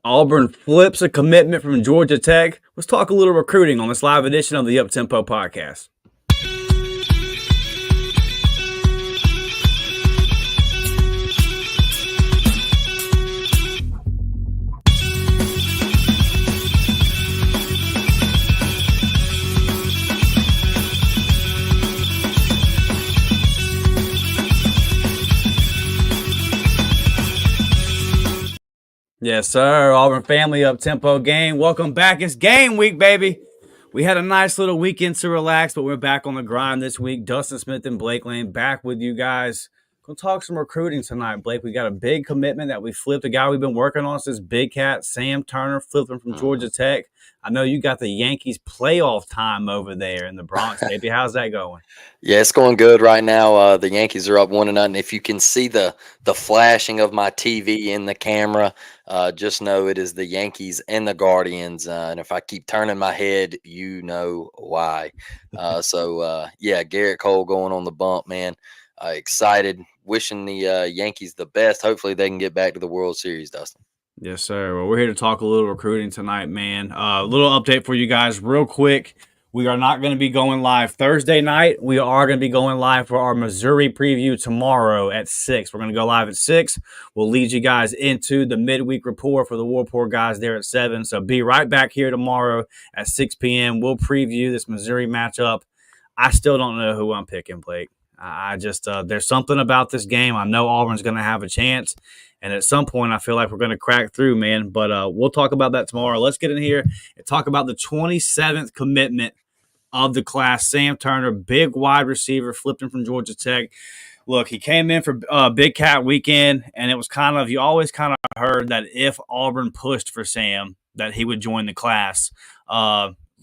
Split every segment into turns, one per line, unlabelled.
Auburn flips a commitment from Georgia Tech. Let's talk a little recruiting on this live edition of the Uptempo podcast. Yes, sir. Auburn family, Uptempo gang. Welcome back. It's game week, baby. We had a nice little weekend to relax, but we're back on the grind this week. Dustin Smith and Blake Lane back with you guys. Gonna talk some recruiting tonight, Blake. We got a big commitment that we flipped. A guy we've been working on since Big Cat, Sam Turner, flipping from Georgia Tech. I know you got the Yankees playoff time over there in the Bronx, baby. How's that going?
Yeah, it's going good right now. The Yankees are up 1-0. If you can see the flashing of my TV in the camera, just know it is the Yankees and the Guardians. And if I keep turning my head, you know why. Yeah, Garrett Cole going on the bump, man. Excited, wishing the Yankees the best. Hopefully they can get back to the World Series, Dustin.
Yes, sir. Well, we're here to talk a little recruiting tonight, man. A little update for you guys real quick. We are not going to be going live Thursday night. We are going to be going live for our Missouri preview tomorrow at 6. We're going to go live at 6. We'll lead you guys into the midweek report for the War Report guys there at 7. So be right back here tomorrow at 6 p.m. We'll preview this Missouri matchup. I still don't know who I'm picking, Blake. I just there's something about this game. I know Auburn's going to have a chance. And at some point, I feel like we're going to crack through, man. But we'll talk about that tomorrow. Let's get in here and talk about the 27th commitment of the class. Sam Turner, big wide receiver, flipping from Georgia Tech. Look, he came in for Big Cat weekend, and it was kind of – you always kind of heard that if Auburn pushed for Sam, that he would join the class.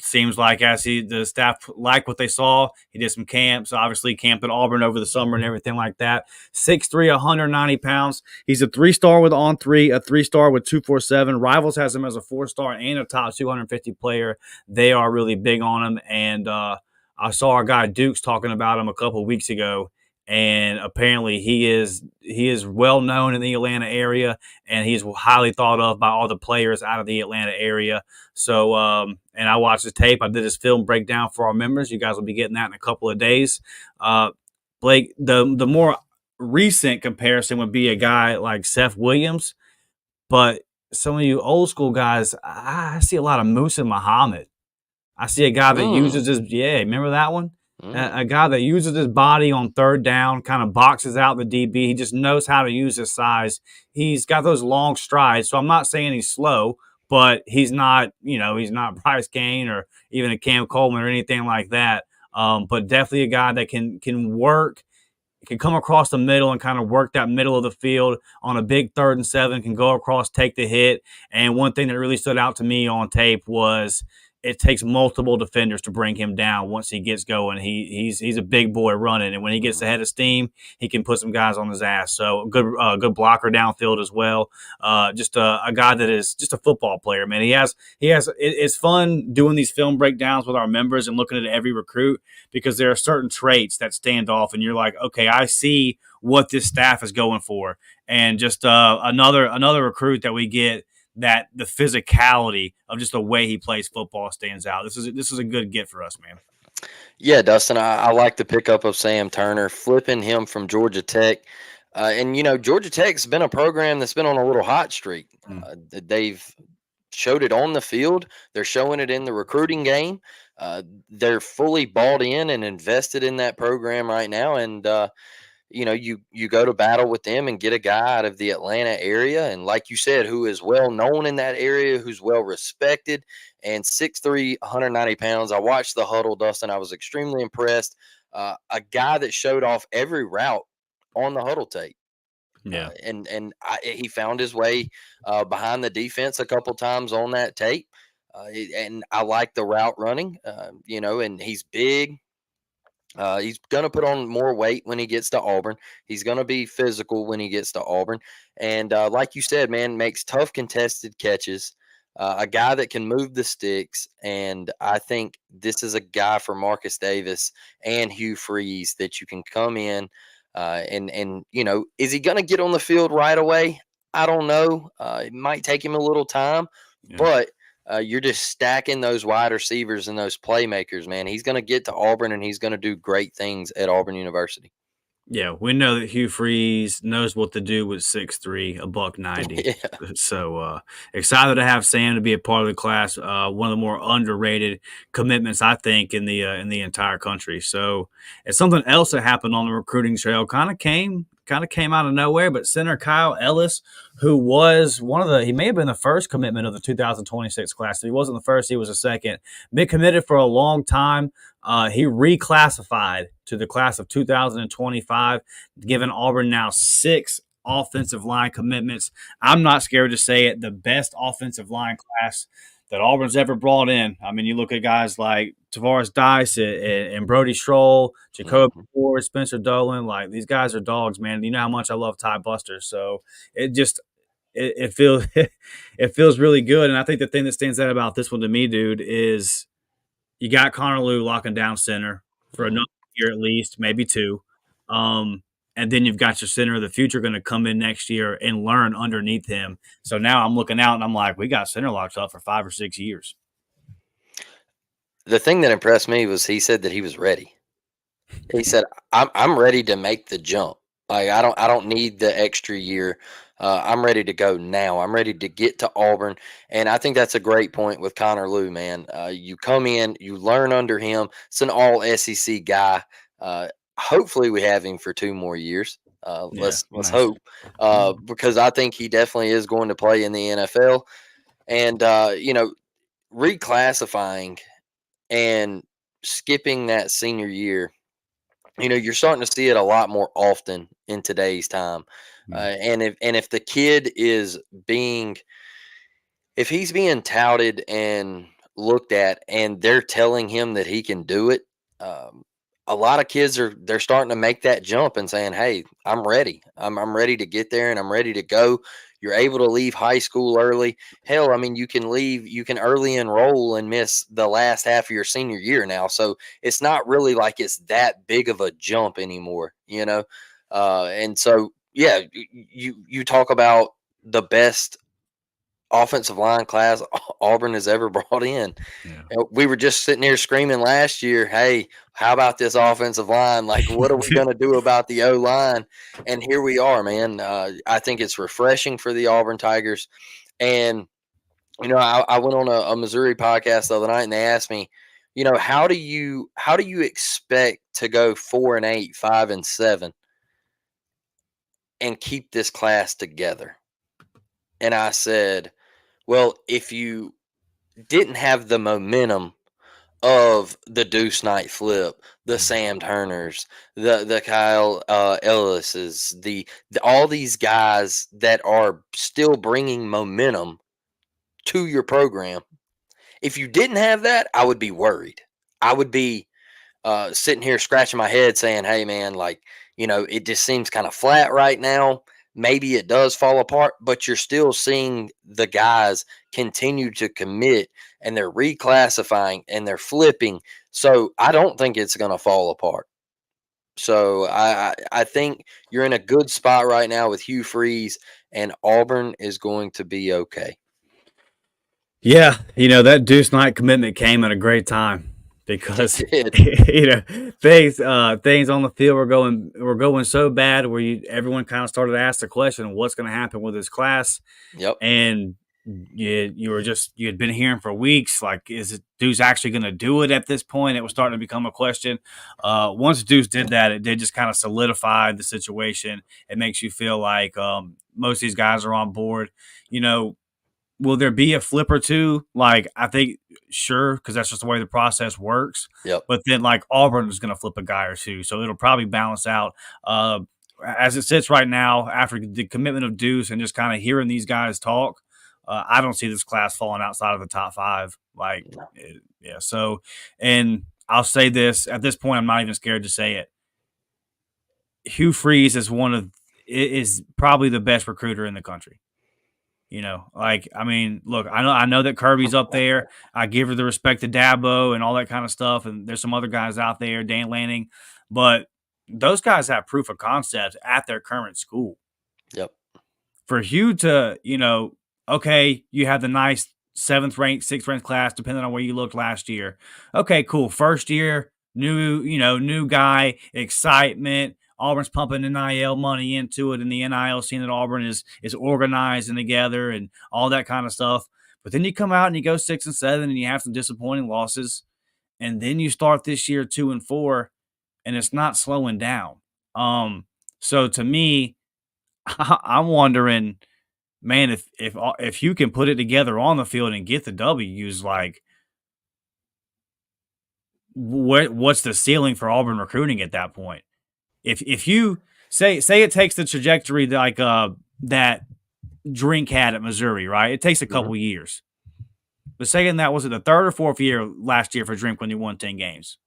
Seems like as the staff liked what they saw, he did some camps, obviously camped at Auburn over the summer and everything like that. 6'3", 190 pounds. He's a 3-star with On3, a 3-star with 247. Rivals has him as a 4-star and a top 250 player. They are really big on him. And I saw our guy Dukes talking about him a couple of weeks ago. And apparently he is well known in the Atlanta area, and he's highly thought of by all the players out of the Atlanta area. So, and I watched his tape. I did his film breakdown for our members. You guys will be getting that in a couple of days. Blake, the more recent comparison would be a guy like Seth Williams, but some of you old school guys, I see a lot of Musa Muhammad. I see a guy that uses his remember that one? A guy that uses his body on third down, kind of boxes out the DB. He just knows how to use his size. He's got those long strides. So I'm not saying he's slow, but he's not Bryce Kane or even a Cam Coleman or anything like that. But definitely a guy that can work, can come across the middle and kind of work that middle of the field on a big 3rd and 7, can go across, take the hit. And one thing that really stood out to me on tape was it takes multiple defenders to bring him down once he gets going. He's a big boy running, and when he gets ahead of steam, he can put some guys on his ass. So good blocker downfield as well. Just a guy that is just a football player, man. It's fun doing these film breakdowns with our members and looking at every recruit because there are certain traits that stand off, and you're like, okay, I see what this staff is going for, and just another recruit that we get. That the physicality of just the way he plays football stands out. This is a good get for us, man.
Yeah, Dustin, I like the pickup of Sam Turner, flipping him from Georgia Tech. And Georgia Tech's been a program that's been on a little hot streak. They've showed it on the field. They're showing it in the recruiting game. They're fully bought in and invested in that program right now. And, you go to battle with them and get a guy out of the Atlanta area. And like you said, who is well known in that area, who's well respected, and 6'3", 190 pounds. I watched the huddle, Dustin. I was extremely impressed. A guy that showed off every route on the huddle tape.
Yeah.
He found his way behind the defense a couple times on that tape. And I like the route running, and he's big. He's going to put on more weight when he gets to Auburn. He's going to be physical when he gets to Auburn. And like you said, man, makes tough contested catches, a guy that can move the sticks. And I think this is a guy for Marcus Davis and Hugh Freeze that you can come in and is he going to get on the field right away? I don't know. It might take him a little time,
Yeah.
but you're just stacking those wide receivers and those playmakers, man. He's going to get to Auburn and he's going to do great things at Auburn University.
Yeah, we know that Hugh Freeze knows what to do with 6'3", a buck 90.
Yeah.
So excited to have Sam to be a part of the class. One of the more underrated commitments, I think, in the entire country. So it's something else that happened on the recruiting trail. Kind of came out of nowhere, but center Kyle Ellis, who was he may have been the first commitment of the 2026 class. If he wasn't the first, he was the second. Been committed for a long time. He reclassified to the class of 2025, giving Auburn now 6 offensive line commitments. I'm not scared to say it, the best offensive line class that Auburn's ever brought in. I mean, you look at guys like Tavares Dice and Brody Stroll, Jacoby
Mhm.
Ford, Spencer Dolan. Like, these guys are dogs, man. You know how much I love Ty Buster. So it feels it feels really good. And I think the thing that stands out about this one to me, dude, is you got Connor Lew locking down center for
Mhm.
another year at least, maybe 2. Um, and then you've got your center of the future going to come in next year and learn underneath him. So now I'm looking out and I'm like, we got center locked up for 5 or 6 years.
The thing that impressed me was he said that he was ready. He said, I'm ready to make the jump. Like I don't need the extra year. I'm ready to go now. I'm ready to get to Auburn, and I think that's a great point with Connor Lew, man. You come in, you learn under him. It's an all SEC guy. Uh, Hopefully, we have him for 2 more years.
Yeah,
Let's
nice.
hope, because I think he definitely is going to play in the NFL. And reclassifying and skipping that senior year, you're starting to see it a lot more often in today's time.
Yeah.
And if the kid is being, if he's being touted and looked at and they're telling him that he can do it, um, a lot of kids they're starting to make that jump and saying, hey, I'm ready. I'm ready to get there and I'm ready to go. You're able to leave high school early. Hell, I mean, you can early enroll and miss the last half of your senior year now. So it's not really like it's that big of a jump anymore. And so yeah, you talk about the best offensive line class Auburn has ever brought in.
Yeah.
We were just sitting here screaming last year, hey, how about this offensive line? Like, what are we going to do about the O line? And here we are, man. I think it's refreshing for the Auburn Tigers. And, I went on a Missouri podcast the other night and they asked me, how do you expect to go 4-8, 5-7 and keep this class together? And I said, well, if you didn't have the momentum of the Deuce Knight flip, the Sam Turners, the Kyle Ellis's, the all these guys that are still bringing momentum to your program. If you didn't have that, I would be worried. I would be sitting here scratching my head saying, hey, man, like, it just seems kind of flat right now. Maybe it does fall apart, but you're still seeing the guys continue to commit and they're reclassifying and they're flipping. So I don't think it's going to fall apart. So I think you're in a good spot right now with Hugh Freeze, and Auburn is going to be okay.
Yeah, that Deuce Knight commitment came at a great time
It
because
did.
things on the field were going so bad where everyone kind of started to ask the question, what's going to happen with this class?
Yep.
And you had been hearing for weeks, like, is it Deuce actually going to do it at this point? It was starting to become a question. Once Deuce did that, it did just kind of solidify the situation. It makes you feel like most of these guys are on board. Will there be a flip or two? Like, I think, sure, because that's just the way the process works.
Yep.
But then, like, Auburn is going to flip a guy or two, so it'll probably balance out. As it sits right now, after the commitment of Deuce and just kind of hearing these guys talk, I don't see this class falling outside of the top 5. Like, yeah. So, and I'll say this at this point, I'm not even scared to say it. Hugh Freeze is probably the best recruiter in the country. Like, I mean, look, I know that Kirby's up there. I give her the respect to Dabo and all that kind of stuff. And there's some other guys out there, Dan Lanning, but those guys have proof of concept at their current school.
Yep.
for Hugh to, okay, you have the nice 7th ranked, 6th ranked class, depending on where you looked last year. Okay, cool. First year, new guy, excitement. Auburn's pumping NIL money into it, and the NIL scene at Auburn is organized and together and all that kind of stuff. But then you come out and you go 6-7, and you have some disappointing losses, and then you start this year 2-4, and it's not slowing down. So to me, I'm wondering, man, if you can put it together on the field and get the W's, like, what's the ceiling for Auburn recruiting at that point? If you say it takes the trajectory like that Drink had at Missouri, right? It takes a couple years. But saying that, was it the 3rd or 4th year last year for Drink when he won 10 games?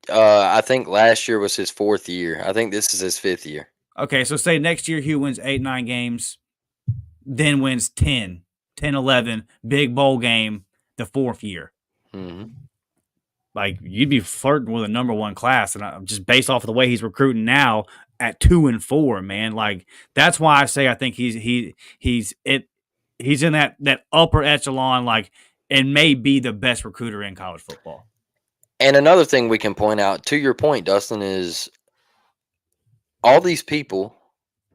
I think last year was his 4th year. I think this is his 5th year.
Okay, so say next year Hugh wins 8, 9 games, then wins 10, 11, big bowl game the 4th year.
Mm-hmm.
Like, you'd be flirting with a number 1 class, and just based off of the way he's recruiting now at 2-4, man. Like, that's why I say I think he's in that upper echelon, like, and may be the best recruiter in college football.
And another thing we can point out, to your point, Dustin, is all these people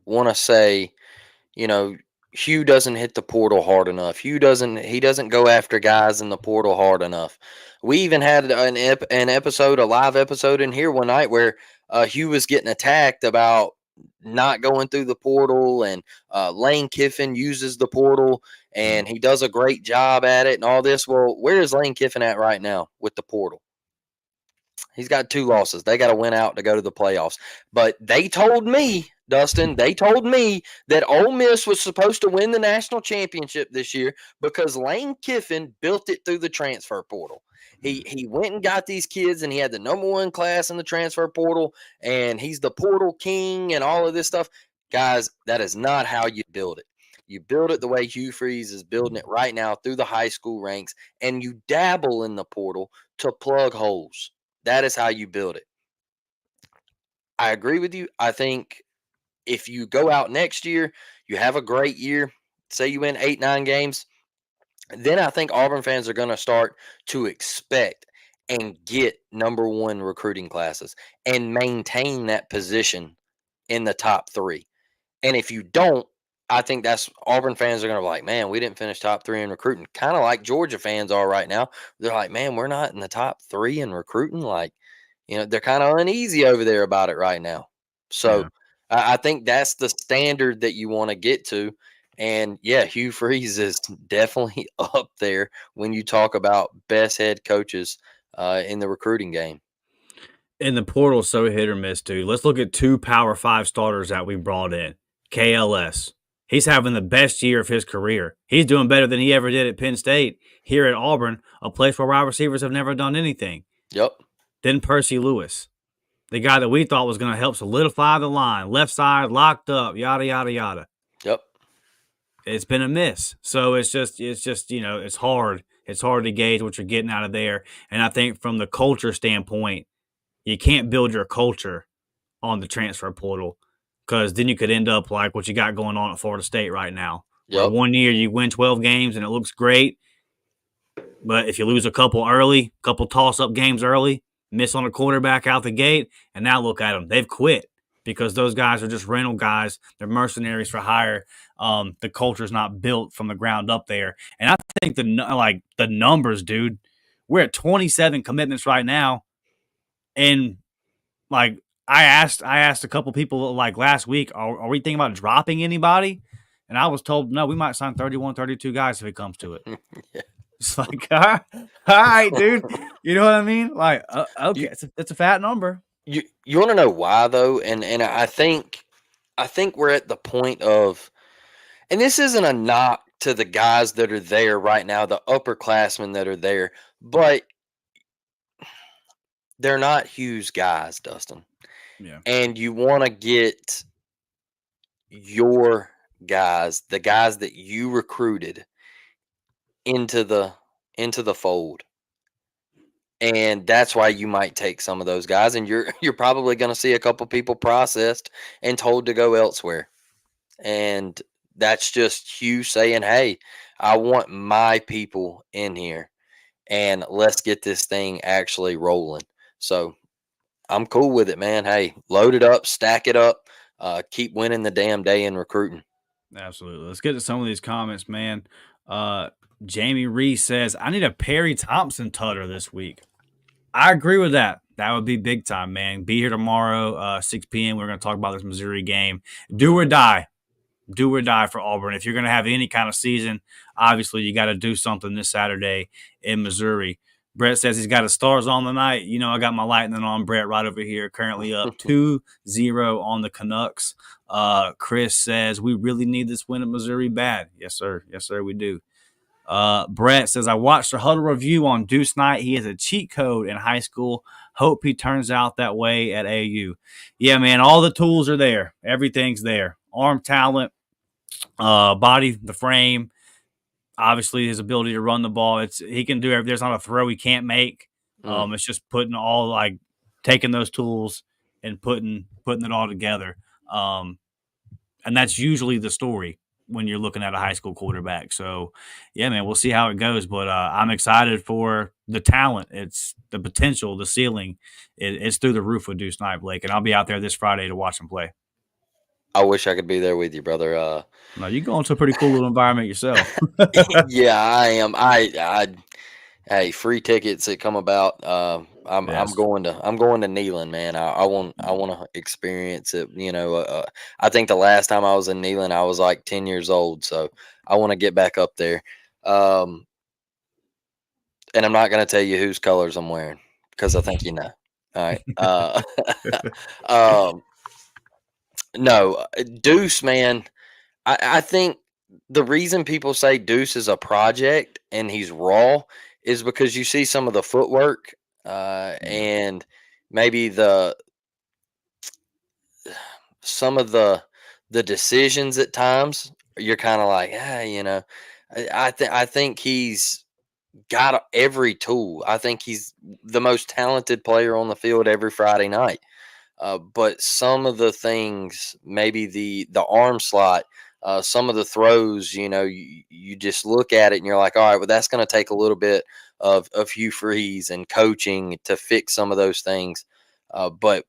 want to say, Hugh doesn't hit the portal hard enough. He doesn't go after guys in the portal hard enough. We even had a live episode in here one night where Hugh was getting attacked about not going through the portal, and Lane Kiffin uses the portal and he does a great job at it and all this. Well, where is Lane Kiffin at right now with the portal? He's got 2 losses. They got to win out to go to the playoffs. But they told me, Dustin, that Ole Miss was supposed to win the national championship this year because Lane Kiffin built it through the transfer portal. He went and got these kids, and he had the number 1 class in the transfer portal, and he's the portal king and all of this stuff. Guys, that is not how you build it. You build it the way Hugh Freeze is building it right now through the high school ranks, and you dabble in the portal to plug holes. That is how you build it. I agree with you. I think if you go out next year, you have a great year, say you win 8, 9 games, then I think Auburn fans are going to start to expect and get number 1 recruiting classes and maintain that position in the top 3. And if you don't, I think that's Auburn fans are going to be like, man, we didn't finish top 3 in recruiting. Kind of like Georgia fans are right now. They're like, man, we're not in the top 3 in recruiting. Like, they're kind of uneasy over there about it right now. So
Yeah.
I think that's the standard that you want to get to. And yeah, Hugh Freeze is definitely up there when you talk about best head coaches in the recruiting game.
And the portal's so hit or miss, dude. Let's look at 2 Power 5 starters that we brought in. KLS. He's having the best year of his career. He's doing better than he ever did at Penn State. Here at Auburn, a place where wide receivers have never done anything.
Yep.
Then Percy Lewis, the guy that we thought was going to help solidify the line. Left side, locked up, yada, yada, yada.
Yep.
It's been a miss. So it's just it's hard. It's hard to gauge what you're getting out of there. And I think from the culture standpoint, you can't build your culture on the transfer portal, because then you could end up like what you got going on at Florida State right now. Where
Yep.
one year you win 12 games and it looks great, but if you lose a couple toss-up games early, miss on a quarterback out the gate, and now look at them. They've quit because those guys are just rental guys. They're mercenaries for hire. The culture's not built from the ground up there. And I think the numbers, dude, we're at 27 commitments right now. And like I asked a couple people like last week, are we thinking about dropping anybody? And I was told, no, we might sign 31, 32 guys if it comes to it.
Yeah.
It's like, all right, dude. You know what I mean? Like, okay, it's a fat number.
You want to know why though? And I think we're at the point of, and this isn't a knock to the guys that are there right now, the upperclassmen that are there, but they're not Hugh's guys, Dustin.
Yeah.
And you want to get your guys, the guys that you recruited, into the fold. And that's why you might take some of those guys, and you're probably going to see a couple people processed and told to go elsewhere. And that's just Hugh saying, "Hey, I want my people in here, and let's get this thing actually rolling." So I'm cool with it, man. Hey, load it up, stack it up, keep winning the damn day in recruiting.
Absolutely. Let's get to some of these comments, man. Uh, Jamie Reese says, I need a Perry Thompson tutter this week. I agree with that. That would be big time, man. Be here tomorrow, 6 p.m. We're going to talk about this Missouri game. Do or die. Do or die for Auburn. If you're going to have any kind of season, obviously you got to do something this Saturday in Missouri. Brett says he's got his stars on tonight. You know, I got my lightning on Brett right over here, currently up 2-0 on the Canucks. Chris says we really need this win at Missouri bad. Yes, sir. Yes, sir, we do. Brett says, I watched the huddle review on Deuce Knight. He has a cheat code in high school. Hope he turns out that way at AU. Yeah, man, all the tools are there. Everything's there. Arm talent, body, the frame, obviously his ability to run the ball. He can do everything. There's not a throw he can't make. It's just putting all like taking those tools and putting it all together. And that's usually the story when you're looking at a high school quarterback. So, yeah, man, we'll see how it goes. But I'm excited for the talent. It's the potential, the ceiling. It's through the roof with Deuce Knight, Blake. And I'll be out there this Friday to watch him play.
I wish I could be there with you, brother.
No, you go into a pretty cool little environment yourself.
Yeah, I am. Hey, free tickets that come about. I'm
Yes.
going to Neyland, man. I want to experience it. You know, I think the last time I was in Neyland, I was like 10 years old, so I want to get back up there. And I'm not going to tell you whose colors I'm wearing because I think you know. All right. Um, no, Deuce, man. I think the reason people say Deuce is a project and he's raw is because you see some of the footwork
Yeah.
and maybe some of the decisions at times. You're kind of like, you know, I think he's got every tool. I think he's the most talented player on the field every Friday night. But some of the things, maybe the arm slot, some of the throws, you know, you just look at it and you're like, all right, well, that's going to take a little bit of Hugh Freeze and coaching to fix some of those things. But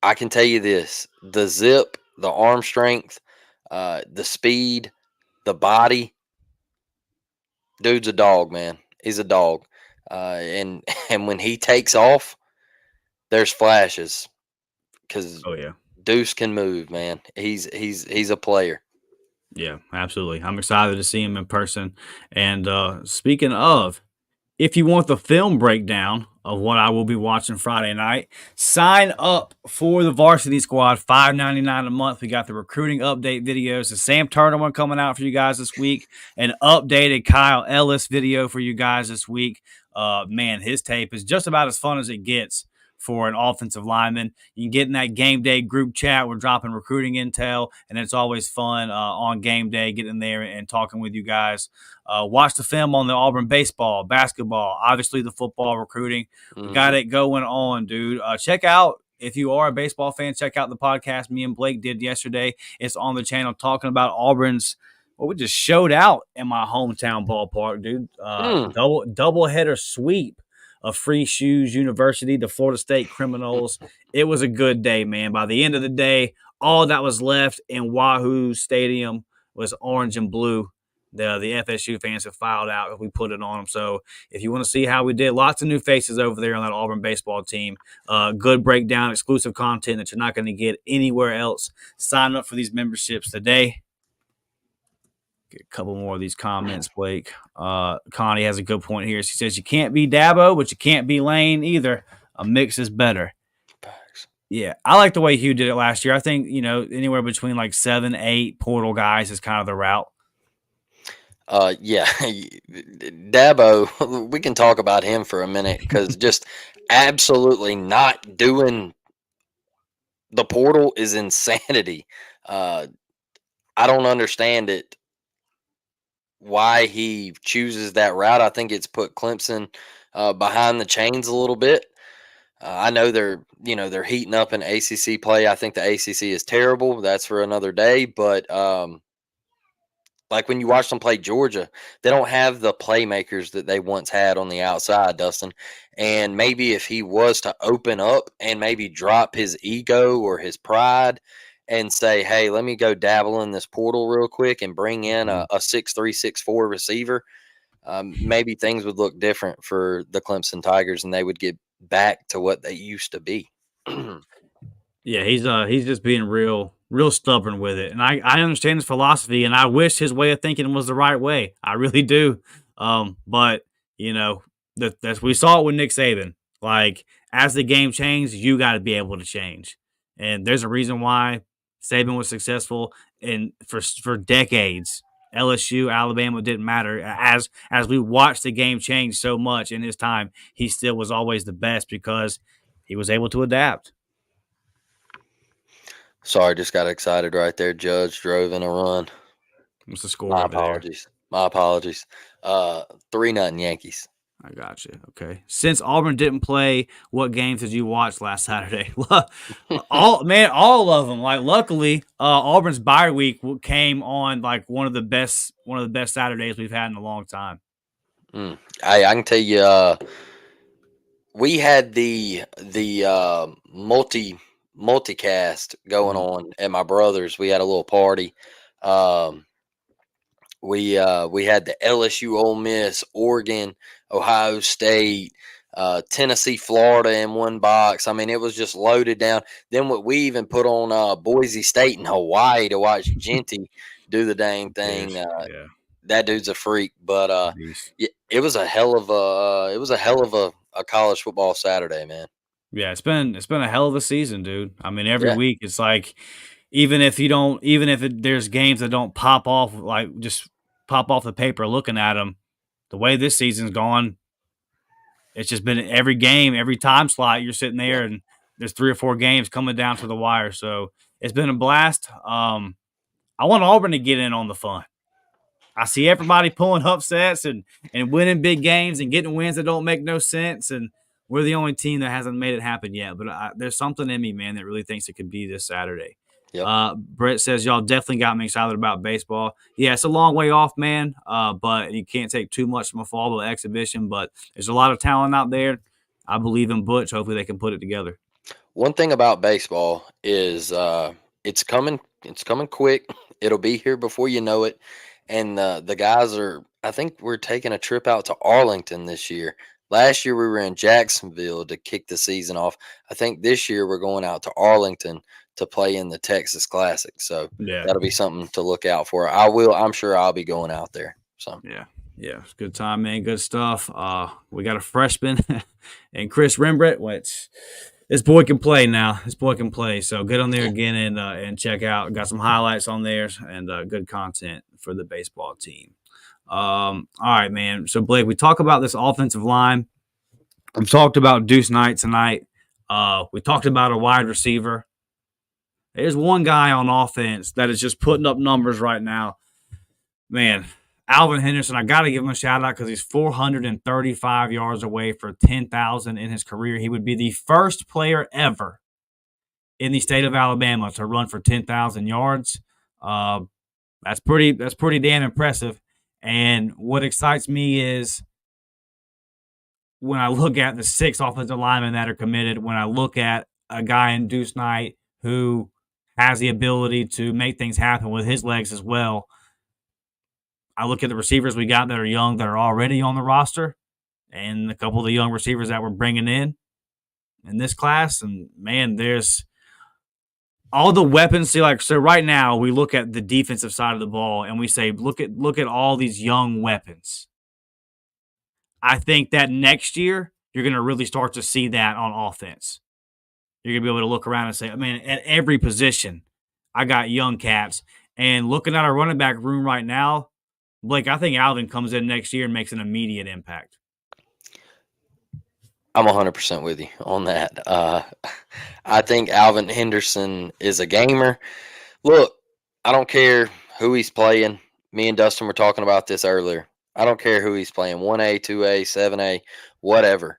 I can tell you this: the zip, the arm strength, the speed, the body. Dude's a dog, man. He's a dog, and and when he takes off, there's flashes because
Oh, yeah.
Deuce can move, man. He's a player.
Yeah, absolutely. I'm excited to see him in person. And speaking of, if you want the film breakdown of what I will be watching Friday night, sign up for the Varsity Squad, $5.99 a month. We got the recruiting update videos, the Sam Turner one coming out for you guys this week, an updated Kyle Ellis video for you guys this week. Man, his tape is just about as fun as it gets for an offensive lineman. You can get in that game day group chat. We're dropping recruiting intel, and it's always fun on game day, getting there and talking with you guys. Watch the film on the Auburn baseball, basketball, obviously the football recruiting. We got it going on, dude. Check out, if you are a baseball fan, check out the podcast me and Blake did yesterday. It's on the channel talking about Auburn's. Well, we just showed out in my hometown ballpark, dude. Double header sweep of Free Shoes University, the Florida State Criminals. It was a good day, man. By the end of the day, all that was left in Wahoo Stadium was orange and blue. The FSU fans have filed out if we put it on them. So if you want to see how we did, lots of new faces over there on that Auburn baseball team. Good breakdown, exclusive content that you're not going to get anywhere else. Sign up for these memberships today. Get a couple more of these comments, Blake. Connie has a good point here. She says, you can't be Dabo, but you can't be Lane either. A mix is better. Yeah, I like the way Hugh did it last year. I think, you know, anywhere between like 7, 8 portal guys is kind of the route.
Yeah, Dabo, we can talk about him for a minute because just absolutely not doing the portal is insanity. I don't understand it. Why he chooses that route? I think it's put Clemson behind the chains a little bit. I know they're heating up in ACC play. I think the ACC is terrible. That's for another day. But like when you watch them play Georgia, they don't have the playmakers that they once had on the outside, Dustin. And maybe if he was to open up and maybe drop his ego or his pride and say, hey, let me go dabble in this portal real quick and bring in a 6'3", 6'4" receiver, maybe things would look different for the Clemson Tigers and they would get back to what they used to be.
Yeah, he's just being real stubborn with it, and I understand his philosophy, and I wish his way of thinking was the right way. I really do. But you know that's we saw it with Nick Saban. Like as the game changed, you got to be able to change, and there's a reason why Saban was successful in for decades. LSU, Alabama didn't matter. As we watched the game change so much in his time, he still was always the best because he was able to adapt.
Sorry, just got excited right there. Judge drove in a run.
What's the score
My
over there?
apologies. My apologies. 3-0 Yankees.
I got you. Okay. Since Auburn didn't play, what games did you watch last Saturday? All of them. Like, luckily, Auburn's bye week came on like one of the best Saturdays we've had in a long time.
I can tell you, we had the multicast going on at my brother's. We had a little party. We had the LSU, Ole Miss, Oregon, Ohio State, Tennessee, Florida in one box. I mean, it was just loaded down. Then what we even put on Boise State and Hawaii to watch Genty do the dang thing.
Yeah.
That dude's a freak. But
Beast.
it was a hell of a college football Saturday, man.
Yeah, it's been a hell of a season, dude. I mean, every
Yeah.
week it's like even if there's games that don't pop off, like just pop off the paper looking at them, the way this season's gone, it's just been every game, every time slot you're sitting there and there's 3 or 4 games coming down to the wire. So it's been a blast. I want Auburn to get in on the fun. I see everybody pulling upsets and winning big games and getting wins that don't make no sense. And we're the only team that hasn't made it happen yet. But there's something in me, man, that really thinks it could be this Saturday.
Yep.
Brett says y'all definitely got me excited about baseball. Yeah, it's a long way off, man. But you can't take too much from a fall exhibition. But there's a lot of talent out there. I believe in Butch. Hopefully they can put it together.
One thing about baseball is it's coming quick. It'll be here before you know it. And the guys are, I think we're taking a trip out to Arlington this year. Last year we were in Jacksonville to kick the season off. I think this year we're going out to Arlington to play in the Texas Classic. So
Yeah.
that'll be something to look out for. I'm sure I'll be going out there. So
Yeah, it's a good time, man. Good stuff. We got a freshman and Chris Rembrandt, which this boy can play now. This boy can play. So get on there again and check out. Got some highlights on there and good content for the baseball team. All right, man. So Blake, we talk about this offensive line. We've talked about Deuce Knight tonight. We talked about a wide receiver. There's one guy on offense that is just putting up numbers right now. Man, Alvin Henderson, I got to give him a shout out because he's 435 yards away for 10,000 in his career. He would be the first player ever in the state of Alabama to run for 10,000 yards. That's pretty damn impressive. And what excites me is when I look at the 6 offensive linemen that are committed, when I look at a guy in Deuce Knight who has the ability to make things happen with his legs as well. I look at the receivers we got that are young, that are already on the roster, and a couple of the young receivers that we're bringing in this class. And man, there's all the weapons. See, so right now we look at the defensive side of the ball and we say, look at all these young weapons. I think that next year you're going to really start to see that on offense. You're going to be able to look around and say, I mean, at every position, I got young cats. And looking at our running back room right now, Blake, I think Alvin comes in next year and makes an immediate impact.
I'm 100% with you on that. I think Alvin Henderson is a gamer. Look, I don't care who he's playing. Me and Dustin were talking about this earlier. I don't care who he's playing, 1A, 2A, 7A, whatever.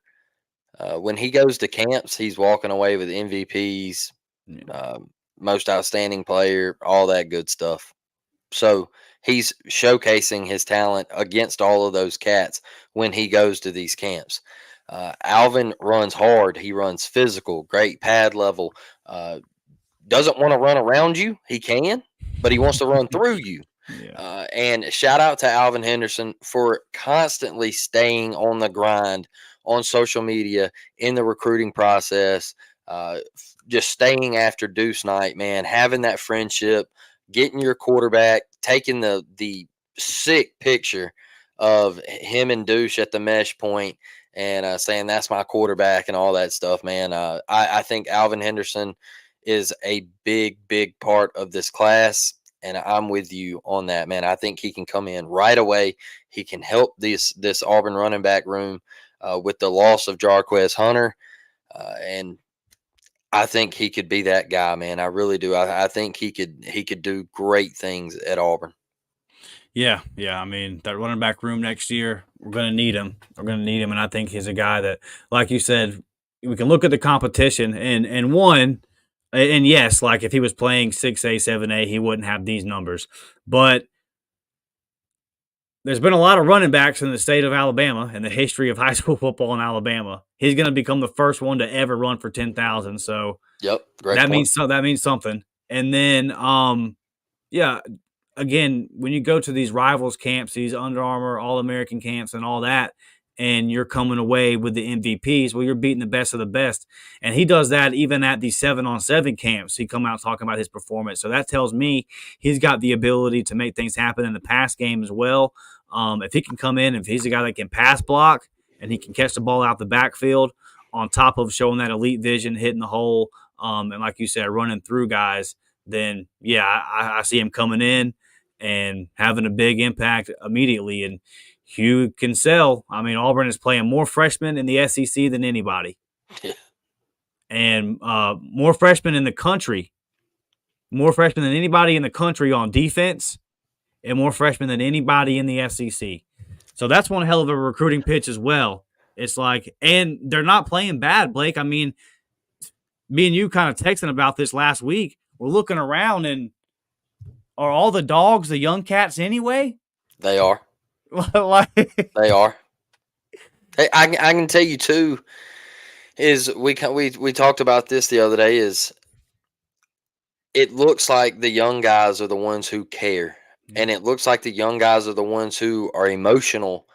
When he goes to camps, he's walking away with MVPs,
Yeah.
most outstanding player, all that good stuff. So he's showcasing his talent against all of those cats when he goes to these camps. Alvin runs hard. He runs physical, great pad level. Uh, doesn't want to run around you. He can, but he wants to run through you.
Yeah.
And shout out to Alvin Henderson for constantly staying on the grind on social media in the recruiting process. Just staying after Deuce Night, man, having that friendship, getting your quarterback, taking the sick picture of him and Deuce at the mesh point, and saying that's my quarterback and all that stuff, man. I think Alvin Henderson is a big part of this class. And I'm with you on that, man. I think he can come in right away. He can help this Auburn running back room with the loss of Jarquez Hunter, and I think he could be that guy, man. I really do. I think he could do great things at Auburn.
Yeah, I mean, that running back room next year, we're going to need him. We're going to need him, and I think he's a guy that, like you said, we can look at the competition and one, and yes, like if he was playing 6A, 7A, he wouldn't have these numbers. But there's been a lot of running backs in the state of Alabama and the history of high school football in Alabama. He's going to become the first one to ever run for 10,000. So
Yep, great point.
that means something. And then, yeah, again, when you go to these rivals camps, these Under Armour, All American camps, and all that, and you're coming away with the MVPs, well, you're beating the best of the best. And he does that even at these 7-on-7 camps. He come out talking about his performance. So that tells me he's got the ability to make things happen in the pass game as well. If he can come in, if he's a guy that can pass block and he can catch the ball out the backfield, on top of showing that elite vision, hitting the hole, and like you said, running through guys, then yeah, I see him coming in and having a big impact immediately. And Hugh can sell. I mean, Auburn is playing more freshmen in the SEC than anybody, and more freshmen in the country, more freshmen than anybody in the country on defense, and more freshmen than anybody in the SEC. So that's one hell of a recruiting pitch as well. It's like, and they're not playing bad, Blake. I mean, me and you kind of texting about this last week. We're looking around, and are all the dogs the young cats anyway?
They are.
Like,
They are. Hey, I can tell you too. Is we talked about this the other day. Is it looks like the young guys are the ones who care, and it looks like the young guys are the ones who are emotional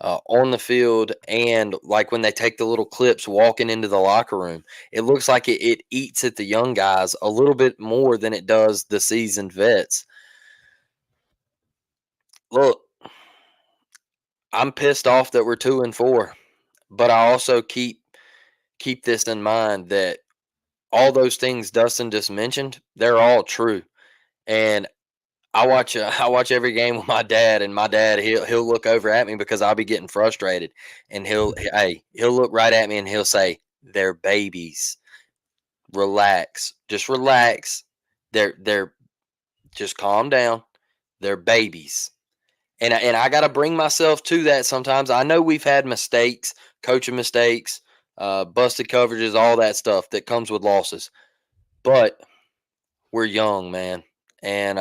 on the field, and like when they take the little clips walking into the locker room, it looks like it eats at the young guys a little bit more than it does the seasoned vets. Look, I'm pissed off that we're 2-4, but I also keep this in mind that all those things Dustin just mentioned, they're all true. And I watch every game with my dad, and my dad he'll look over at me because I'll be getting frustrated, and he'll look right at me and he'll say, "They're babies. Relax, just relax. They're just calm down. They're babies." And I got to bring myself to that sometimes. I know we've had mistakes, coaching mistakes, busted coverages, all that stuff that comes with losses, but we're young, man, and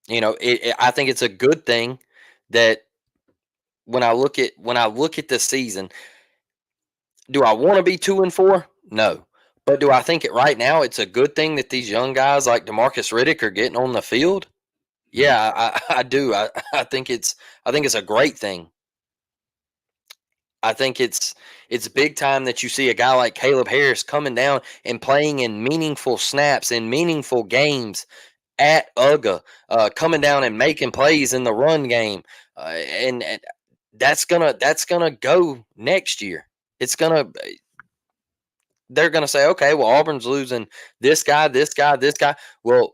I think it's a good thing that when I look at the season, do I want to be 2-4? No. But do I think it right now it's a good thing that these young guys like DeMarcus Riddick are getting on the field? Yeah, I do. I think it's a great thing. I think it's big time that you see a guy like Caleb Harris coming down and playing in meaningful snaps in meaningful games at UGA, coming down and making plays in the run game, and that's gonna go next year. It's gonna They're gonna say, okay, well, Auburn's losing this guy, this guy, this guy. Well,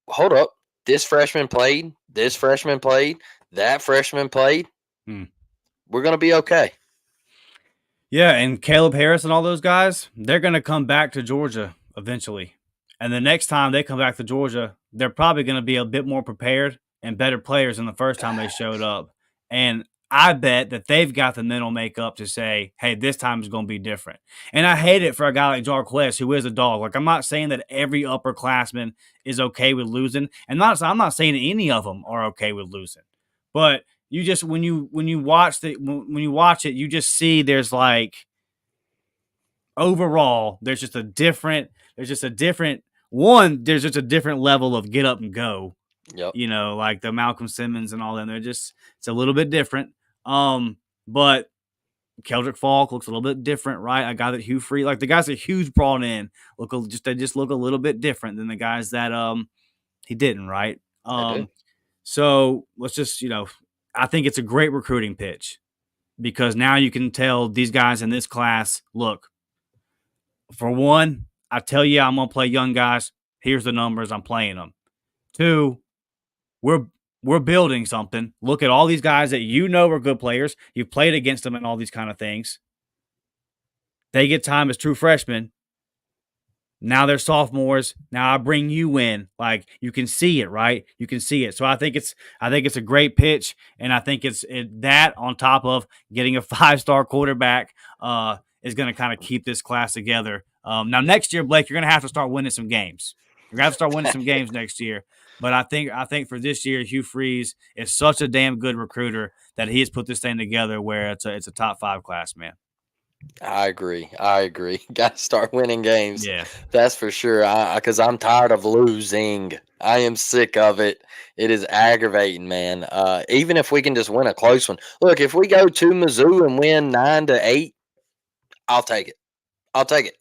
hold up, this freshman played, this freshman played, that freshman played.
Hmm.
We're gonna be okay.
Yeah, and Caleb Harris and all those guys, they're going to come back to Georgia eventually. And the next time they come back to Georgia, they're probably going to be a bit more prepared and better players than the first time they showed up. And I bet that they've got the mental makeup to say, hey, this time is going to be different. And I hate it for a guy like Jarquez, who is a dog. Like, I'm not saying that every upperclassman is okay with losing. And I'm not saying any of them are okay with losing. But you just when you watch it, you just see there's like overall, there's just a different there's just a different level of get up and go.
Yep.
Like the Malcolm Simmons and all them. It's a little bit different. But Keldrick Falk looks a little bit different, right? A guy that Hugh Freeze, like the guys that Hugh's brought in, they just look a little bit different than the guys that he didn't, right?
They do.
So let's just I think it's a great recruiting pitch because now you can tell these guys in this class, look, for one, I tell you I'm gonna play young guys. Here's the numbers. I'm playing them. Two, we're building something. Look at all these guys that are good players. You've played against them and all these kind of things. They get time as true freshmen. Now they're sophomores. Now I bring you in. Like you can see it, right? You can see it. So I think it's a great pitch, and I think it's that on top of getting a 5-star quarterback is going to kind of keep this class together. Now next year, Blake, you're going to have to start winning some games. You're going to have to start winning some games next year. But I think for this year, Hugh Freeze is such a damn good recruiter that he has put this thing together where it's a top 5 class, man.
I agree. Got to start winning games.
Yeah,
that's for sure. Because I'm tired of losing. I am sick of it. It is aggravating, man. Even if we can just win a close one. Look, if we go to Mizzou and win 9-8, I'll take it.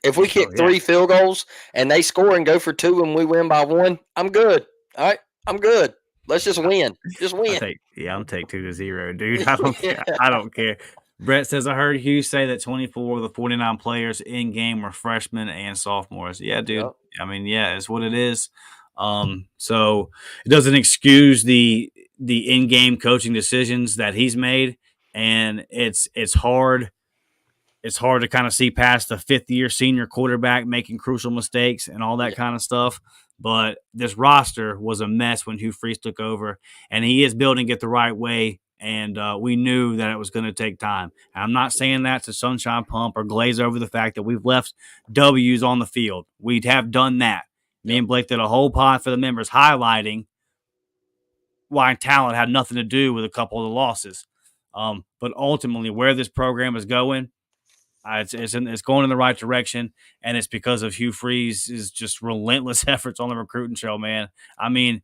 If we kick 3 field goals and they score and go for 2 and we win by 1, I'm good. All right, I'm good. Let's just win. Just win.
I'll take 2-0, dude. I don't care. Brett says, I heard Hugh say that 24 of the 49 players in game were freshmen and sophomores. Yeah, dude. Yep. I mean, yeah, it's what it is. So it doesn't excuse the in-game coaching decisions that he's made, and it's hard. It's hard to kind of see past the 5th-year senior quarterback making crucial mistakes and all that kind of stuff. But this roster was a mess when Hugh Freeze took over, and he is building it the right way. And we knew that it was going to take time. And I'm not saying that to sunshine pump or glaze over the fact that we've left W's on the field. We'd have done that. Me and Blake did a whole pod for the members highlighting why talent had nothing to do with a couple of the losses. But ultimately, where this program is going, it's going in the right direction, and it's because of Hugh Freeze's just relentless efforts on the recruiting show, man. I mean,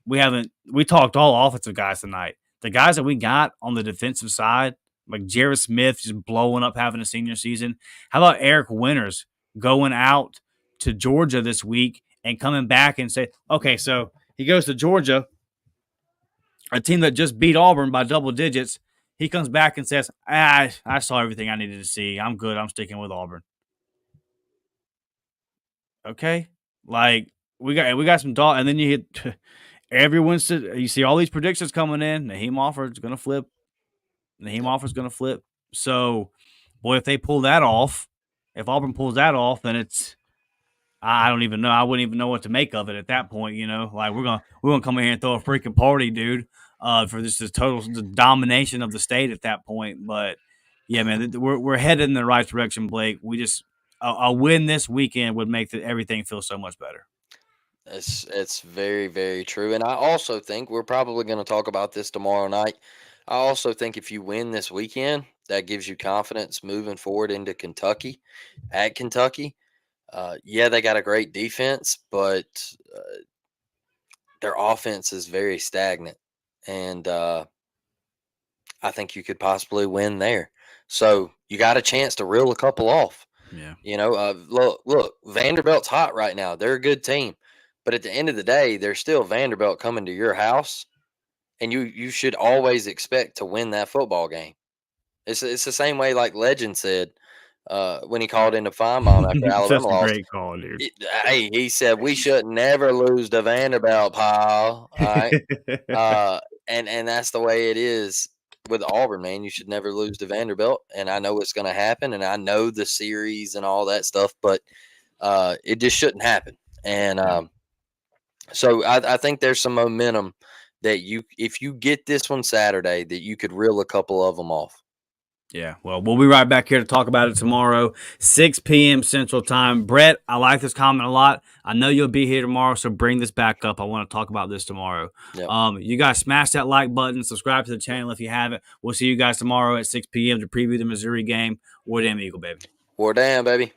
we talked all offensive guys tonight. The guys that we got on the defensive side, like Jared Smith just blowing up having a senior season. How about Eric Winters going out to Georgia this week and coming back and say, okay, so he goes to Georgia, a team that just beat Auburn by double digits. He comes back and says, I saw everything I needed to see. I'm good. I'm sticking with Auburn. Okay. Like we got some dog, and then you hit everyone's. You see all these predictions coming in. Naheem Offord's going to flip. Offord's going to flip. So, boy, if they pull that off, if Auburn pulls that off, then it's. I don't even know. I wouldn't even know what to make of it at that point. Like we're gonna come in here and throw a freaking party, dude. For this total domination of the state at that point. But yeah, man, we're headed in the right direction, Blake. We just a win this weekend would make everything feel so much better.
It's very, very true. And I also think we're probably going to talk about this tomorrow night. I also think if you win this weekend, that gives you confidence moving forward into Kentucky. At Kentucky, yeah, they got a great defense, but their offense is very stagnant. And I think you could possibly win there. So you got a chance to reel a couple off.
Yeah.
Look, Vanderbilt's hot right now. They're a good team. But at the end of the day, they're still Vanderbilt coming to your house, and you should always expect to win that football game. It's the same way like Legend said when he called into Feinbaum after Alabama lost.
Great call, dude.
He said we should never lose to Vanderbilt, pal. All right, and that's the way it is with Auburn, man. You should never lose to Vanderbilt, and I know it's going to happen, and I know the series and all that stuff, but it just shouldn't happen. And so I think there's some momentum that if you get this one Saturday, that you could reel a couple of them off.
Yeah, well, we'll be right back here to talk about it tomorrow, 6 p.m. Central Time. Brett, I like this comment a lot. I know you'll be here tomorrow, so bring this back up. I want to talk about this tomorrow.
Yep.
You guys smash that like button, subscribe to the channel if you haven't. We'll see you guys tomorrow at 6 p.m. to preview the Missouri game. War Damn Eagle, baby.
War Damn, baby.